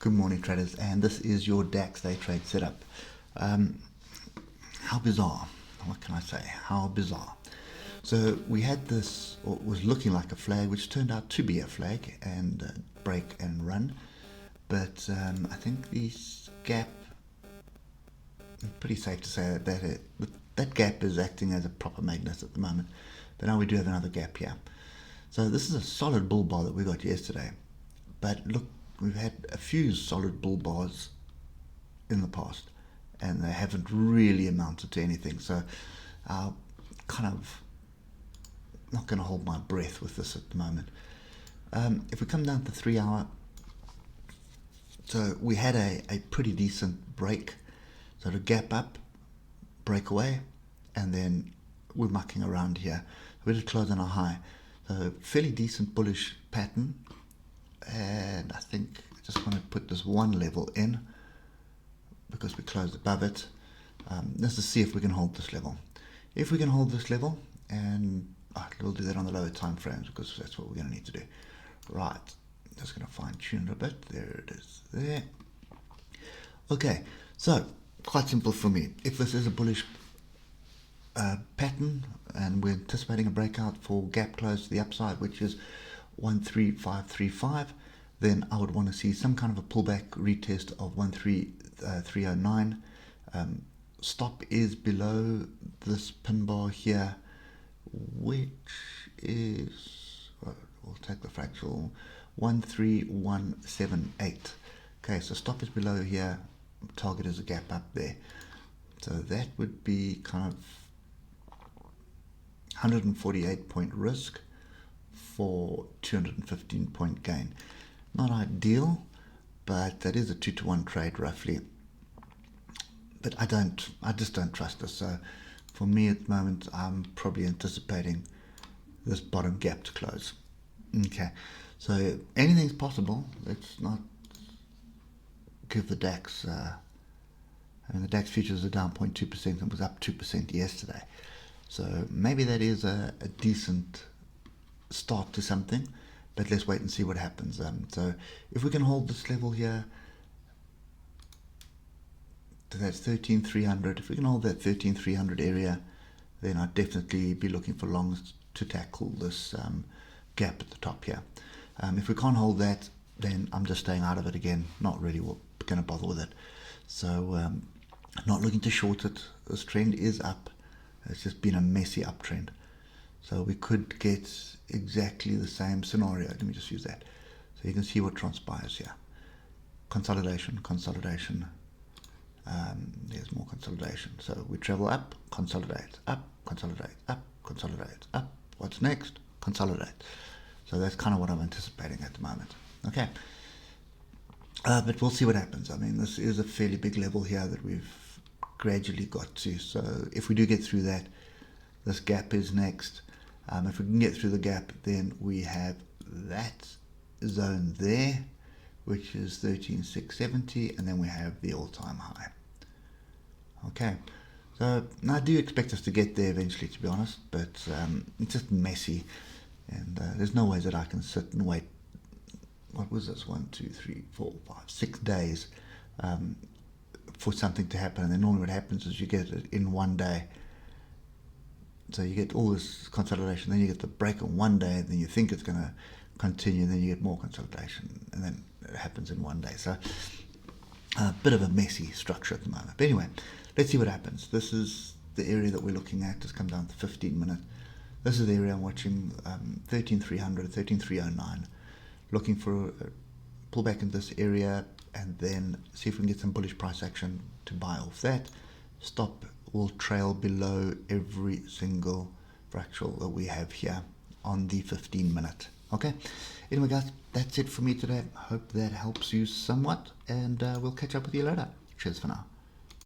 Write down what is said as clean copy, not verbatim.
Good morning, traders, and this is your DAX day trade setup. How bizarre. What can I say? How bizarre. So we had this, or it was looking like a flag, which turned out to be a flag, and break and run. But I think this gap, pretty safe to say that gap is acting as a proper magnet at the moment. But now we do have another gap here. So this is a solid bull bar that we got yesterday. But look, we've had a few solid bull bars in the past, and they haven't really amounted to anything. So kind of not going to hold my breath with this at the moment. If we come down to 3 hour, so we had a pretty decent break. So to gap up, break away, and then we're mucking around here. We did close on a high. So fairly decent bullish pattern. And I think I just want to put this one level in because we closed above it. Let's just see if we can hold this level. If we can hold this level, and we'll do that on the lower time frames because that's what we're going to need to do. Right, just going to fine tune it a bit. There it is, there. Okay, so quite simple for me. If this is a bullish pattern and we're anticipating a breakout for gap close to the upside, which is 13535, then I would want to see some kind of a pullback retest of 13309. Stop is below this pin bar here, which is, we'll take the fractional, 13178. Okay, so stop is below here, target is a gap up there. So that would be kind of 148 point risk for 215 point gain. Not ideal, but that is a 2-to-1 trade roughly. But I just don't trust this. So for me at the moment, I'm probably anticipating this bottom gap to close. Okay, so anything's possible. Let's not give the DAX. The DAX futures are down 0.2% and was up 2% yesterday. So maybe that is a decent start to something, but let's wait and see what happens. So if we can hold this level here, that's 13,300. If we can hold that 13,300 area, then I'd definitely be looking for longs to tackle this gap at the top here. If we can't hold that, then I'm just staying out of it again. Not really going to bother with it. So not looking to short it. This trend is up. It's just been a messy uptrend. So we could get exactly the same scenario. Let me just use that. So you can see what transpires here. Consolidation, consolidation. There's more consolidation. So we travel up, consolidate, up, consolidate, up, consolidate, up. What's next? Consolidate. So that's kind of what I'm anticipating at the moment. Okay. But we'll see what happens. I mean, this is a fairly big level here that we've gradually got to. So if we do get through that, this gap is next. If we can get through the gap, then we have that zone there, which is 13,670, and then we have the all-time high. Okay, so now I do expect us to get there eventually, to be honest, but it's just messy, and there's no way that I can sit and wait. What was this? 1, 2, 3, 4, 5, 6 days for something to happen, and then normally what happens is you get it in one day. So you get all this consolidation, then you get the break on one day, and then you think it's going to continue, and then you get more consolidation, and then it happens in one day. So a bit of a messy structure at the moment. But anyway, let's see what happens. This is the area that we're looking at. Just come down to 15 minutes. This is the area I'm watching, 13,300, 13,309. Looking for a pullback in this area, and then see if we can get some bullish price action to buy off that. Stop will trail below every single fractional that we have here on the 15 minute. Okay, anyway guys, that's it for me today. Hope that helps you somewhat, and we'll catch up with you later. Cheers for now.